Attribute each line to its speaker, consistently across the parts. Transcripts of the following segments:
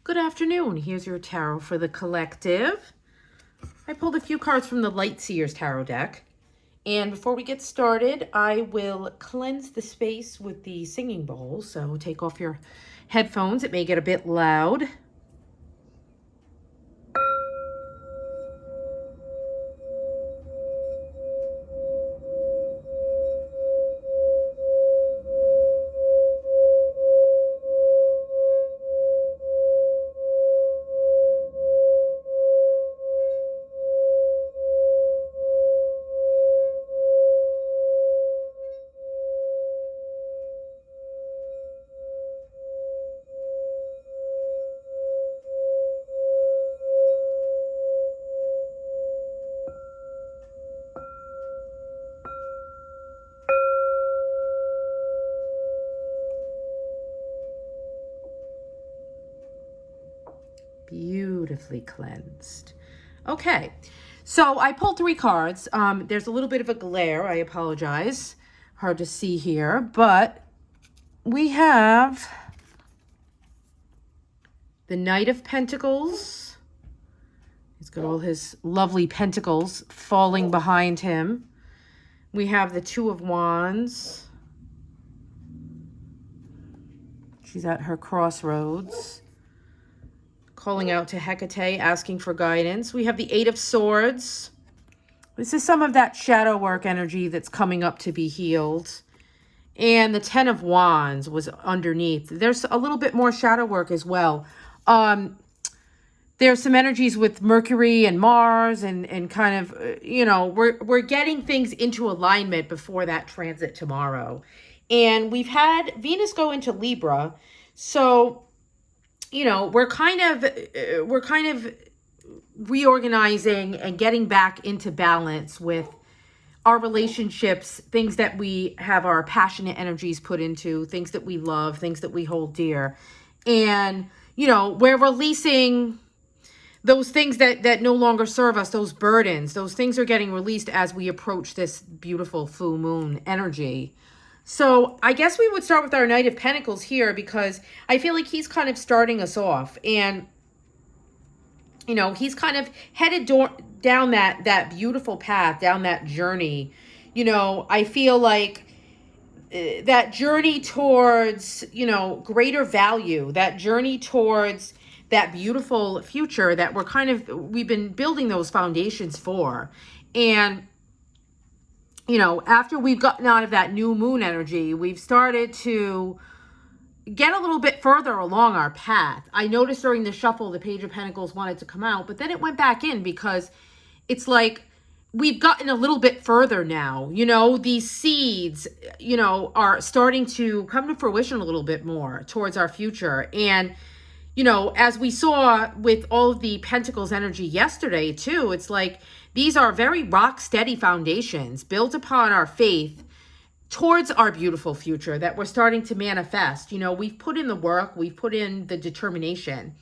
Speaker 1: Good afternoon. Here's your tarot for the collective. I pulled a few cards from the Light Seer's tarot deck. And before we get started, I will cleanse the space with the singing bowl. So take off your headphones. It may get a bit loud. Beautifully cleansed. Okay, so I pulled 3 cards. There's a little bit of a glare. I apologize. Hard to see here, but we have the Knight of Pentacles. He's got all his lovely pentacles falling behind him. We have the Two of Wands. She's at her crossroads, calling out to Hecate, asking for guidance. We have the Eight of Swords. This is some of that shadow work energy that's coming up to be healed. And the Ten of Wands was underneath. There's a little bit more shadow work as well. There's some energies with Mercury and Mars and kind of, you know, we're getting things into alignment before that transit tomorrow. And we've had Venus go into Libra. So, you know, we're kind of reorganizing and getting back into balance with our relationships, things that we have our passionate energies put into, things that we love, things that we hold dear. And, you know, we're releasing those things that no longer serve us, those burdens. Those things are getting released as we approach this beautiful full moon energy. So I guess we would start with our Knight of Pentacles here, because I feel like he's kind of starting us off. And, you know, he's kind of headed down that beautiful path, down that journey. You know, I feel like that journey towards, you know, greater value, that journey towards that beautiful future that we've been building those foundations for. And, you know, after we've gotten out of that new moon energy, we've started to get a little bit further along our path. I noticed during the shuffle, the Page of Pentacles wanted to come out, but then it went back in because it's like we've gotten a little bit further now. You know, these seeds, you know, are starting to come to fruition a little bit more towards our future. And, you know, as we saw with all of the Pentacles energy yesterday too, it's like these are very rock steady foundations built upon our faith towards our beautiful future that we're starting to manifest. You know, we've put in the work, we've put in the determination.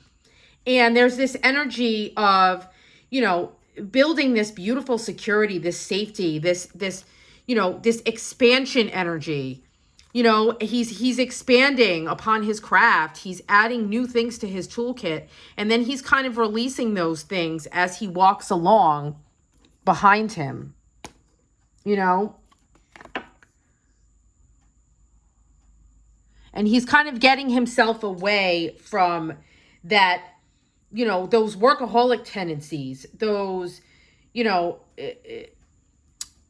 Speaker 1: And there's this energy of, you know, building this beautiful security, this safety, this, you know, this expansion energy. You know, he's expanding upon his craft. He's adding new things to his toolkit. And then he's kind of releasing those things as he walks along behind him, you know. And he's kind of getting himself away from that, you know, those workaholic tendencies, those, you know,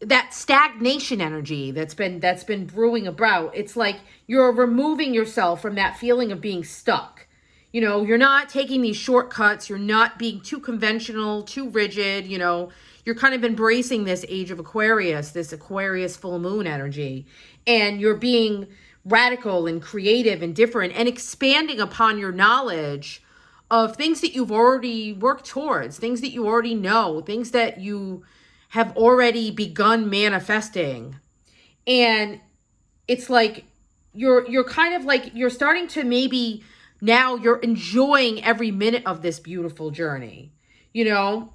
Speaker 1: that stagnation energy that's been brewing about. It's like you're removing yourself from that feeling of being stuck. You know, you're not taking these shortcuts. You're not being too conventional, too rigid. You know, you're kind of embracing this age of Aquarius, this Aquarius full moon energy. And you're being radical and creative and different and expanding upon your knowledge of things that you've already worked towards, things that you already know, things that you have already begun manifesting. And it's like you're kind of like you're starting to maybe now you're enjoying every minute of this beautiful journey, you know,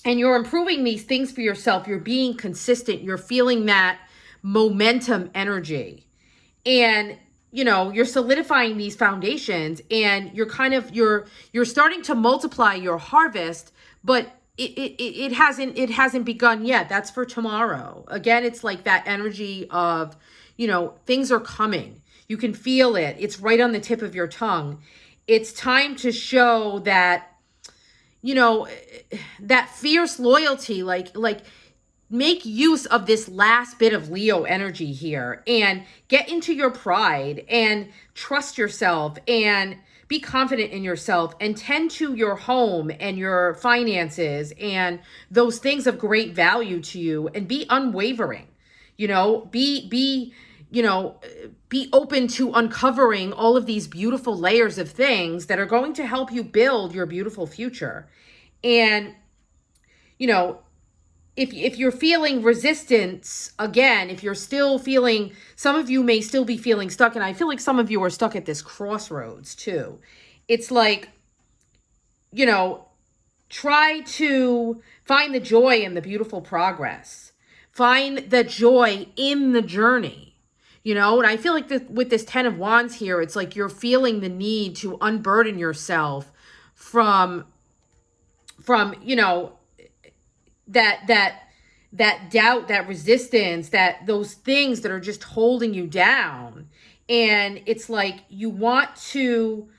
Speaker 1: and you're improving these things for yourself. You're being consistent. You're feeling that momentum energy. And you're solidifying these foundations, and you're starting to multiply your harvest, but it hasn't begun yet. That's for tomorrow. Again, it's like that energy of, things are coming. You can feel it. It's right on the tip of your tongue. It's time to show that, that fierce loyalty, like make use of this last bit of Leo energy here and get into your pride and trust yourself and be confident in yourself and tend to your home and your finances and those things of great value to you, and be unwavering. Be be open to uncovering all of these beautiful layers of things that are going to help you build your beautiful future. And you know if you're feeling resistance, again, if you're still feeling, some of you may still be feeling stuck, and I feel like some of you are stuck at this crossroads too. It's like, try to find the joy in the beautiful progress. Find the joy in the journey. And I feel like with this 10 of Wands here, it's like you're feeling the need to unburden yourself from that doubt, that resistance, that those things that are just holding you down. And it's like you want to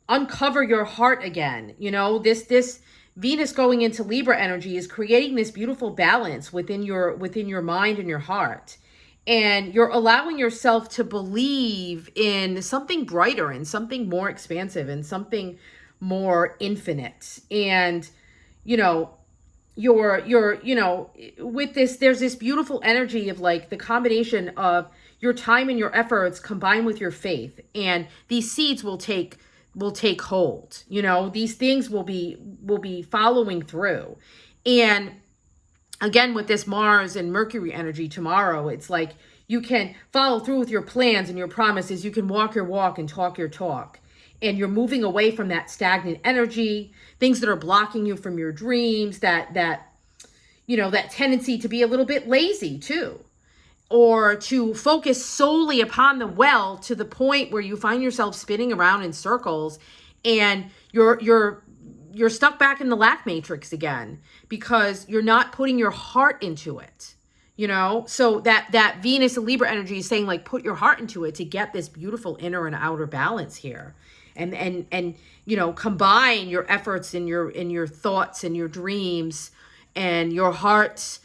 Speaker 1: uncover your heart again. This Venus going into Libra energy is creating this beautiful balance within your mind and your heart. And you're allowing yourself to believe in something brighter and something more expansive and something more infinite. And, you're with this, there's this beautiful energy of like the combination of your time and your efforts combined with your faith. And these seeds will take hold. These things will be following through. And again, with this Mars and Mercury energy tomorrow, it's like you can follow through with your plans and your promises. You can walk your walk and talk your talk. And you're moving away from that stagnant energy, things that are blocking you from your dreams, that tendency to be a little bit lazy too, or to focus solely upon the well to the point where you find yourself spinning around in circles, and you're stuck back in the lack matrix again because you're not putting your heart into it. So that Venus and Libra energy is saying, like, put your heart into it to get this beautiful inner and outer balance here. And combine your efforts and your thoughts and your dreams and your heart's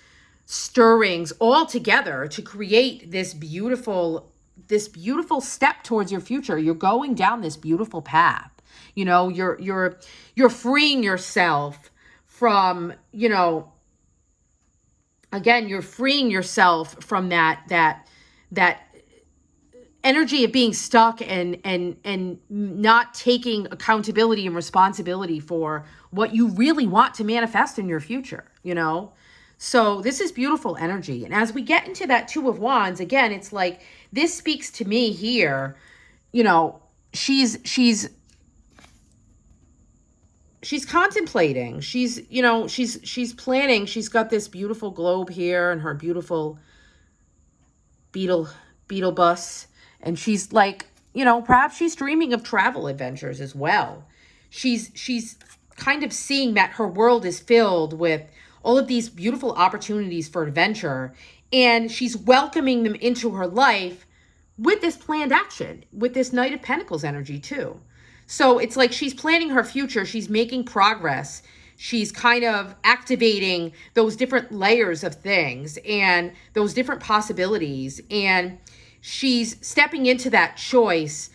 Speaker 1: stirrings all together to create this beautiful step towards your future. You're going down this beautiful path. You're freeing yourself from, again, you're freeing yourself from that energy of being stuck and not taking accountability and responsibility for what you really want to manifest in your future, So this is beautiful energy. And as we get into that 2 of Wands, again, it's like, this speaks to me here. She's contemplating. She's planning. She's got this beautiful globe here and her beautiful beetle bus. And she's like, perhaps she's dreaming of travel adventures as well. She's kind of seeing that her world is filled with all of these beautiful opportunities for adventure. And she's welcoming them into her life with this planned action, with this Knight of Pentacles energy too. So it's like she's planning her future. She's making progress. She's kind of activating those different layers of things and those different possibilities. And she's stepping into that choice,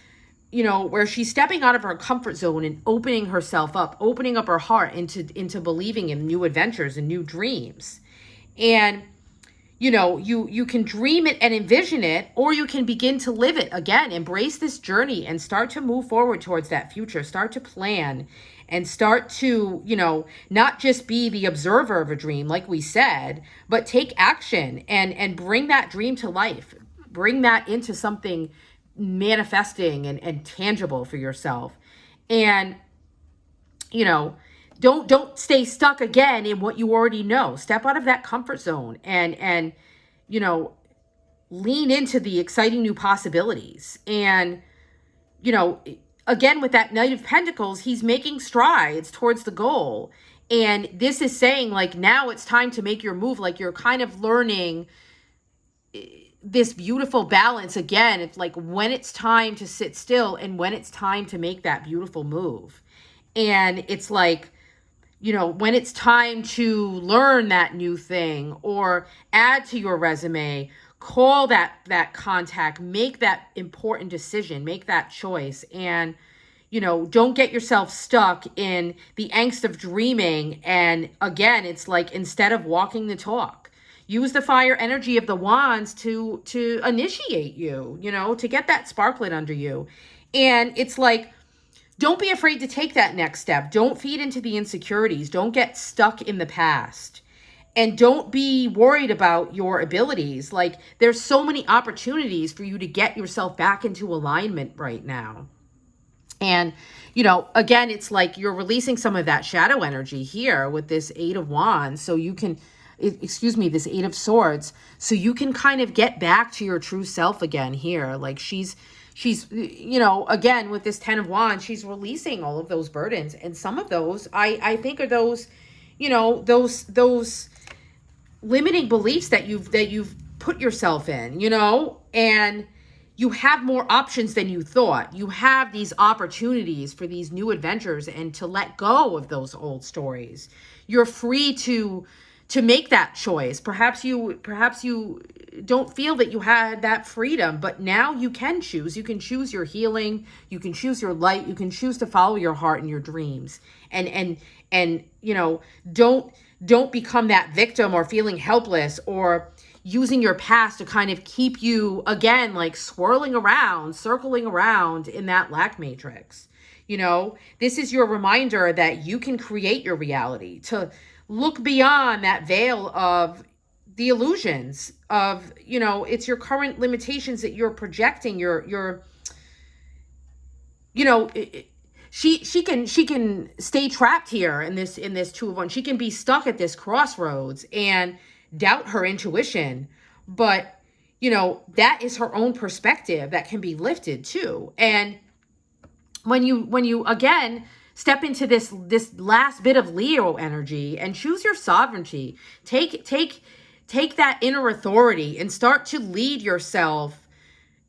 Speaker 1: where she's stepping out of her comfort zone and opening herself up, opening up her heart into believing in new adventures and new dreams. And, you can dream it and envision it, or you can begin to live it. Again, embrace this journey and start to move forward towards that future. Start to plan and start to, not just be the observer of a dream, like we said, but take action and bring that dream to life. Bring that into something manifesting and tangible for yourself. And, don't stay stuck again in what you already know. Step out of that comfort zone and lean into the exciting new possibilities. And, you know, again, with that Knight of Pentacles, he's making strides towards the goal. And this is saying, like, now it's time to make your move. Like, you're kind of learning this beautiful balance again. It's like when it's time to sit still and when it's time to make that beautiful move. And it's like, you know, when it's time to learn that new thing or add to your resume, call that contact, make that important decision, make that choice. And, you know, don't get yourself stuck in the angst of dreaming. And again, it's like, instead of walking the talk, use the fire energy of the wands to initiate you, you know, to get that sparklet under you. And it's like, don't be afraid to take that next step. Don't feed into the insecurities. Don't get stuck in the past. And don't be worried about your abilities. Like, there's so many opportunities for you to get yourself back into alignment right now. And, you know, again, it's like you're releasing some of that shadow energy here with this Eight of Wands. So you can, excuse me, this Eight of Swords. So you can kind of get back to your true self again here. Like she's, you know, again, with this Ten of Wands, she's releasing all of those burdens. And some of those, I think are those, you know, those limiting beliefs that you've put yourself in, you know, and you have more options than you thought. You have these opportunities for these new adventures and to let go of those old stories. You're free to make that choice. Perhaps you don't feel that you had that freedom, but now you can choose. You can choose your healing, you can choose your light, you can choose to follow your heart and your dreams. And you know, don't become that victim or feeling helpless or using your past to kind of keep you, again, like swirling around, circling around in that lack matrix. You know, this is your reminder that you can create your reality, to look beyond that veil of the illusions of, you know, it's your current limitations that you're projecting. Your you know, she can stay trapped here in this Two of Wands. She can be stuck at this crossroads and doubt her intuition, but, you know, that is her own perspective that can be lifted too. And when you again step into this last bit of Leo energy and choose your sovereignty, take that inner authority and start to lead yourself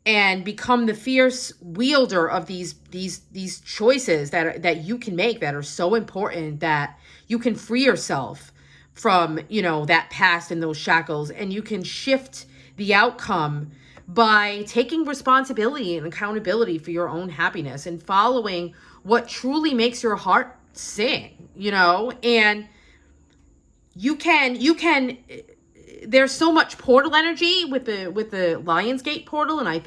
Speaker 1: and become the fierce wielder of these choices that you can make, that are so important, that you can free yourself from, you know, that past and those shackles, and you can shift the outcome by taking responsibility and accountability for your own happiness and following what truly makes your heart sing, you know. And you can there's so much portal energy with the Lionsgate portal. And I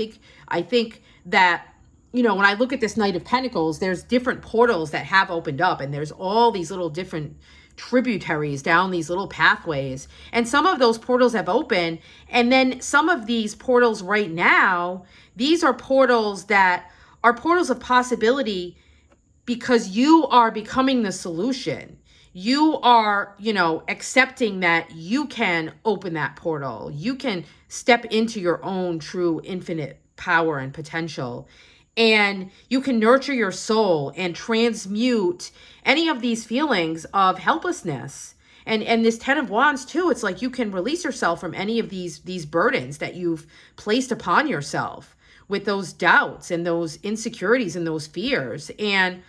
Speaker 1: think that, you know, when I look at this Knight of Pentacles, there's different portals that have opened up, and there's all these little different tributaries down these little pathways. And some of those portals have opened, and then some of these portals right now, these are portals that are portals of possibility, because you are becoming the solution. You are, you know, accepting that you can open that portal. You can step into your own true infinite power and potential. And you can nurture your soul and transmute any of these feelings of helplessness. And this Ten of Wands too, it's like you can release yourself from any of these burdens that you've placed upon yourself with those doubts and those insecurities and those fears. And,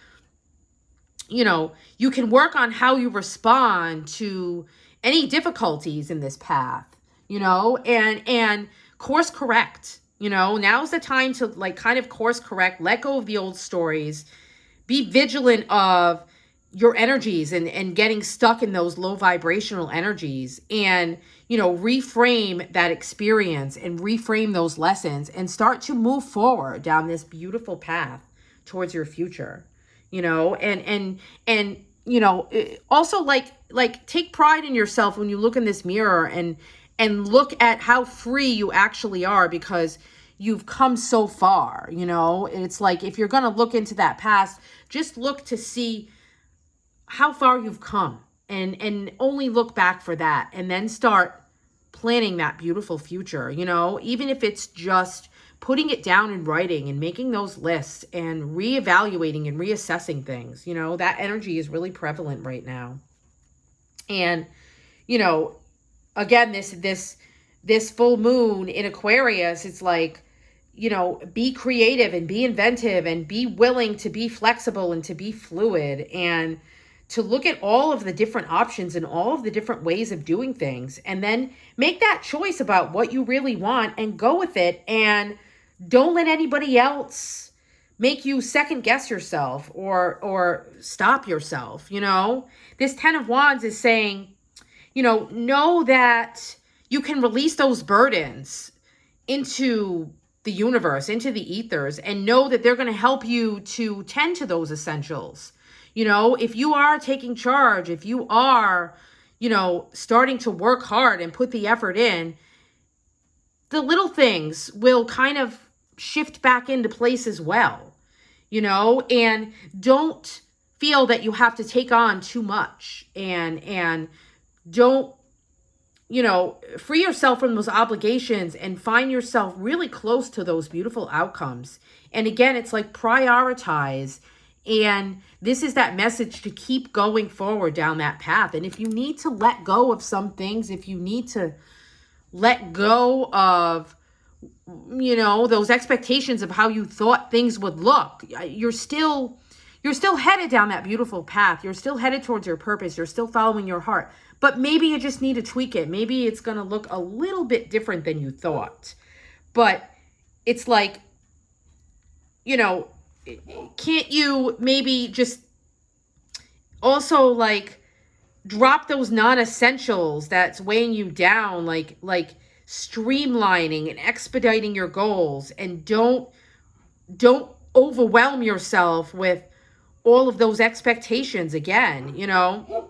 Speaker 1: you know, you can work on how you respond to any difficulties in this path, you know, and course correct. You know, now's the time to, like, kind of course correct, let go of the old stories, be vigilant of your energies and getting stuck in those low vibrational energies, and, you know, reframe that experience and reframe those lessons and start to move forward down this beautiful path towards your future, you know. And you know, also like take pride in yourself when you look in this mirror and look at how free you actually are, because you've come so far, you know. It's like, if you're going to look into that past, just look to see how far you've come, and only look back for that, and then start planning that beautiful future, you know, even if it's just putting it down in writing and making those lists and reevaluating and reassessing things, you know, that energy is really prevalent right now. And, you know, again, this full moon in Aquarius, it's like, you know, be creative and be inventive and be willing to be flexible and to be fluid and to look at all of the different options and all of the different ways of doing things, and then make that choice about what you really want and go with it. And don't let anybody else make you second guess yourself or stop yourself. You know, this 10 of Wands is saying, you know that you can release those burdens into the universe, into the ethers, and know that they're going to help you to tend to those essentials. You know, if you are taking charge, if you are, you know, starting to work hard and put the effort in, the little things will kind of shift back into place as well, you know, and don't feel that you have to take on too much, and don't, you know, free yourself from those obligations and find yourself really close to those beautiful outcomes. And again, it's like prioritize. And this is that message to keep going forward down that path. And if you need to let go of some things, if you need to let go of, you know, those expectations of how you thought things would look, you're still headed down that beautiful path. You're still headed towards your purpose. You're still following your heart. But maybe you just need to tweak it. Maybe it's going to look a little bit different than you thought. But it's like, you know, can't you maybe just also like drop those non-essentials that's weighing you down, like streamlining and expediting your goals, and don't overwhelm yourself with all of those expectations again, you know,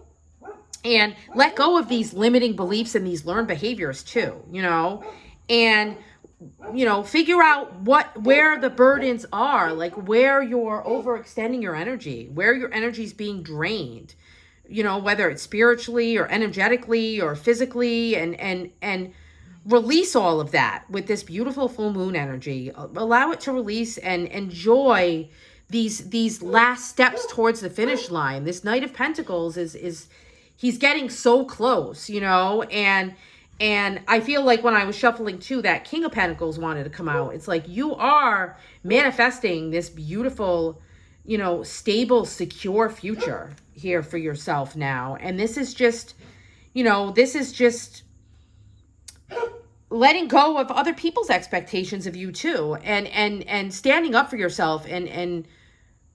Speaker 1: and let go of these limiting beliefs and these learned behaviors too, you know, and, you know, figure out where the burdens are, like where you're overextending your energy, where your energy is being drained, you know, whether it's spiritually or energetically or physically, and release all of that with this beautiful full moon energy. Allow it to release and enjoy these last steps towards the finish line. This Knight of Pentacles is he's getting so close, you know, and I feel like when I was shuffling too, that King of Pentacles wanted to come out. It's like you are manifesting this beautiful, you know, stable, secure future here for yourself now. And this is just, you know, this is just letting go of other people's expectations of you too, and standing up for yourself, and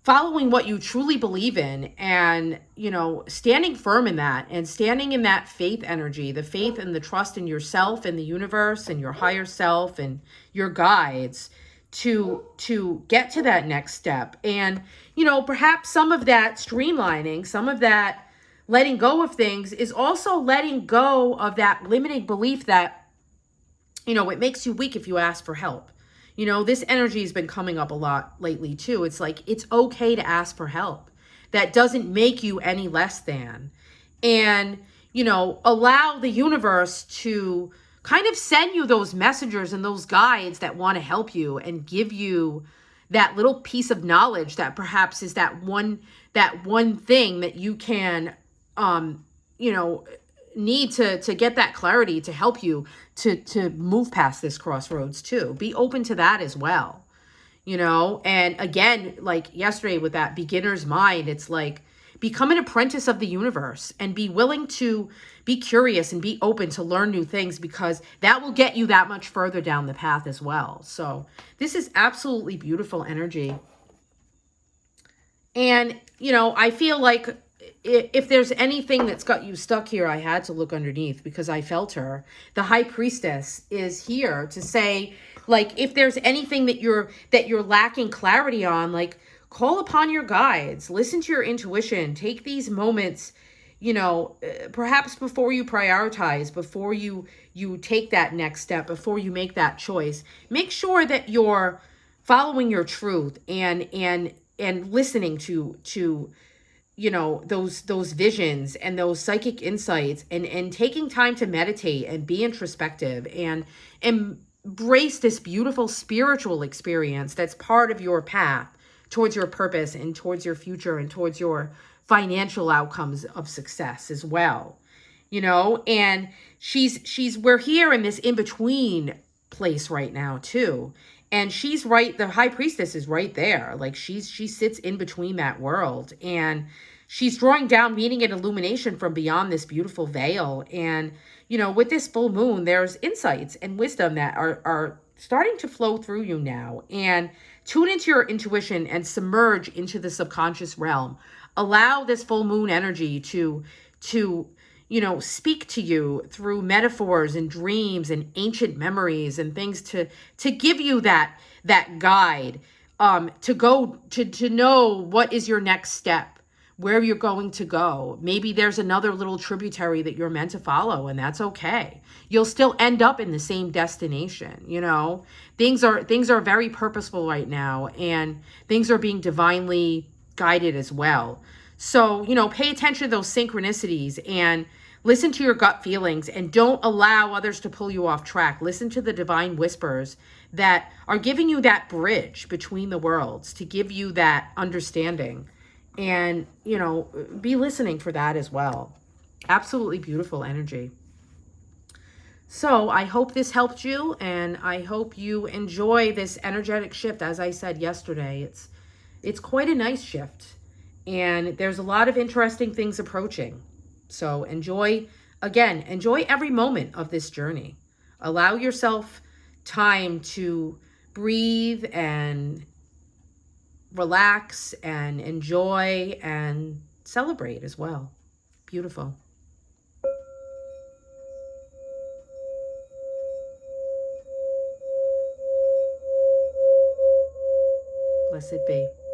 Speaker 1: following what you truly believe in, and, you know, standing firm in that, and standing in that faith energy, the faith and the trust in yourself and the universe and your higher self and your guides to get to that next step. And, you know, perhaps some of that streamlining, some of that letting go of things is also letting go of that limiting belief that, you know, it makes you weak if you ask for help. You know, this energy has been coming up a lot lately too. It's like, it's okay to ask for help. That doesn't make you any less than. And, you know, allow the universe to kind of send you those messengers and those guides that want to help you and give you that little piece of knowledge that perhaps is that one thing that you can, you know, need to get that clarity to help you to move past this crossroads too. Be open to that as well, you know. And again, like yesterday with that beginner's mind, it's like, become an apprentice of the universe and be willing to be curious and be open to learn new things, because that will get you that much further down the path as well. So this is absolutely beautiful energy. And, you know, I feel like if there's anything that's got you stuck here, I had to look underneath because I felt her. The High Priestess is here to say, like, if there's anything that you're lacking clarity on, like, call upon your guides, listen to your intuition, take these moments, you know, perhaps before you prioritize, before you take that next step, before you make that choice, make sure that you're following your truth and listening to you know, those visions and those psychic insights, and taking time to meditate and be introspective and embrace this beautiful spiritual experience that's part of your path towards your purpose and towards your future and towards your financial outcomes of success as well. You know, and we're here in this in between place right now too. And she's right, the high priestess is right there. Like she sits in between that world, and she's drawing down meaning and illumination from beyond this beautiful veil. And you know, with this full moon, there's insights and wisdom that are starting to flow through you now. And tune into your intuition and submerge into the subconscious realm. Allow this full moon energy to you know, speak to you through metaphors and dreams and ancient memories and things to give you that guide, to go to know what is your next step, where you're going to go. Maybe there's another little tributary that you're meant to follow, and that's okay. You'll still end up in the same destination. You know, things are very purposeful right now, and things are being divinely guided as well. So, you know, pay attention to those synchronicities and listen to your gut feelings, and don't allow others to pull you off track. Listen to the divine whispers that are giving you that bridge between the worlds to give you that understanding. And, you know, be listening for that as well. Absolutely beautiful energy. So I hope this helped you, and I hope you enjoy this energetic shift. As I said yesterday, it's quite a nice shift, and there's a lot of interesting things approaching. So enjoy every moment of this journey. Allow yourself time to breathe and relax and enjoy and celebrate as well. Beautiful. Blessed be.